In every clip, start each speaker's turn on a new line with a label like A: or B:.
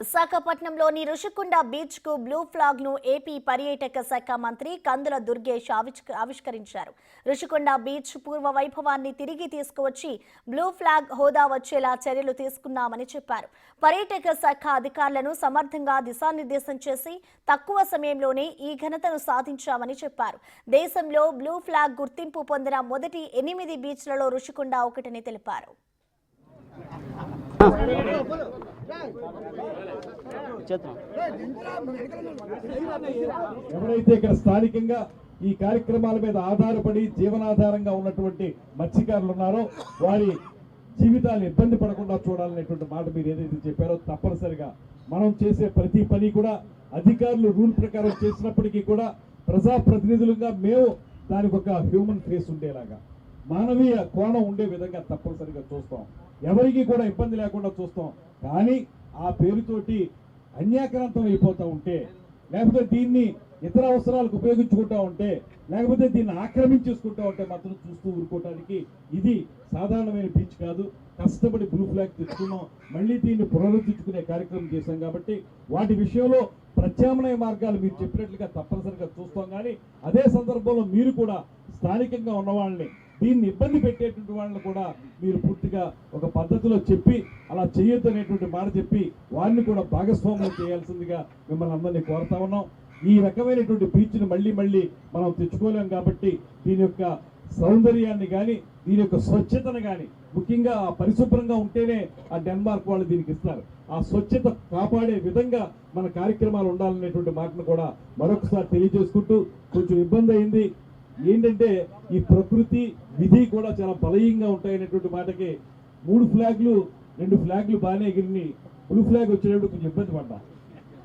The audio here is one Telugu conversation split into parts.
A: విశాఖపట్నంలోని రుషికొండ బీచ్ కు బ్లూ ఫ్లాగ్ ను ఏపీ పర్యాటక శాఖ మంత్రి కందుల దుర్గేష్ ఆవిష్కరించారు. రుషికొండ బీచ్ పూర్వ వైభవాన్ని తిరిగి తీసుకువచ్చి బ్లూ ఫ్లాగ్ హోదా వచ్చేలా చర్యలు తీసుకున్నామని చెప్పారు. పర్యాటక శాఖ అధికారులను సమర్థంగా దిశానిర్దేశం చేసి తక్కువ సమయంలోనే ఈ ఘనతను సాధించామని చెప్పారు. దేశంలో బ్లూ ఫ్లాగ్ గుర్తింపు పొందిన మొదటి 8 బీచ్లలో రుషికొండ ఒకటని తెలిపారు.
B: ఎవరైతే ఇక్కడ స్థానికంగా ఈ కార్యక్రమాల మీద ఆధారపడి జీవనాధారంగా ఉన్నటువంటి మత్స్యకారులు ఉన్నారో వారి జీవితాలు ఇబ్బంది పడకుండా చూడాలనేటువంటి మాట మీరు ఏదైతే చెప్పారో తప్పనిసరిగా మనం చేసే ప్రతి పని కూడా అధికారులు రూల్ ప్రకారం చేసినప్పటికీ కూడా ప్రజాప్రతినిధులుగా మేము దానికి ఒక హ్యూమన్ ఫేస్ ఉండేలాగా మానవీయ కోణం ఉండే విధంగా తప్పనిసరిగా చూస్తాం. ఎవరికి కూడా ఇబ్బంది లేకుండా చూస్తాం. కానీ ఆ పేరుతోటి అన్యాక్రాంతం అయిపోతూ ఉంటే, లేకపోతే దీన్ని ఇతర అవసరాలకు ఉపయోగించుకుంటా ఉంటే, లేకపోతే దీన్ని ఆక్రమించేసుకుంటా ఉంటే మాత్రం చూస్తూ ఊరుకోవటానికి ఇది సాధారణమైన బీచ్ కాదు. కష్టపడి బ్లూ ఫ్లాగ్ తెచ్చుకున్నాం. మళ్ళీ దీన్ని పునరుద్ధరించుకునే కార్యక్రమం చేశాం కాబట్టి వాటి విషయంలో ప్రత్యామ్నాయ మార్గాలు మీరు చెప్పినట్లుగా తప్పనిసరిగా చూస్తాం. కానీ అదే సందర్భంలో మీరు కూడా స్థానికంగా ఉన్న వాళ్ళని దీన్ని ఇబ్బంది పెట్టేటువంటి వాళ్ళని కూడా మీరు పూర్తిగా ఒక పద్ధతిలో చెప్పి అలా చేయొద్దు అనేటువంటి మాట చెప్పి వారిని కూడా భాగస్వామ్యం చేయాల్సిందిగా మిమ్మల్ని అందరినీ కోరుతా ఉన్నాం. ఈ రకమైనటువంటి బీచ్ని మళ్ళీ మనం తెచ్చుకోలేం కాబట్టి దీని యొక్క సౌందర్యాన్ని కానీ దీని యొక్క స్వచ్ఛతను కానీ ముఖ్యంగా ఆ పరిశుభ్రంగా ఉంటేనే ఆ డెన్మార్క్ వాళ్ళు దీనికి ఇస్తారు. ఆ స్వచ్ఛత కాపాడే విధంగా మన కార్యక్రమాలు ఉండాలనేటువంటి మాటను కూడా మరొకసారి తెలియజేసుకుంటూ కొంచెం ఇబ్బంది అయింది. ఏంటంటే ఈ ప్రకృతి విధి కూడా చాలా బలహీనంగా ఉంటాయనేటువంటి మాటకి 3 ఫ్లాగ్లు 2 ఫ్లాగ్లు బాగానే ఎగిరిని బ్లూ ఫ్లాగ్ వచ్చేటప్పుడు కొంచెం ఇబ్బంది పడ్డా.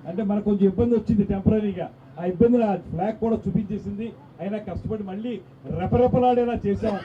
B: అంటే మనకు కొంచెం ఇబ్బంది వచ్చింది టెంపరీగా. ఆ ఇబ్బందిని ఆ ఫ్లాగ్ కూడా చూపించేసింది. అయినా కష్టపడి మళ్ళీ రెపరెపలాడేలా చేసాం.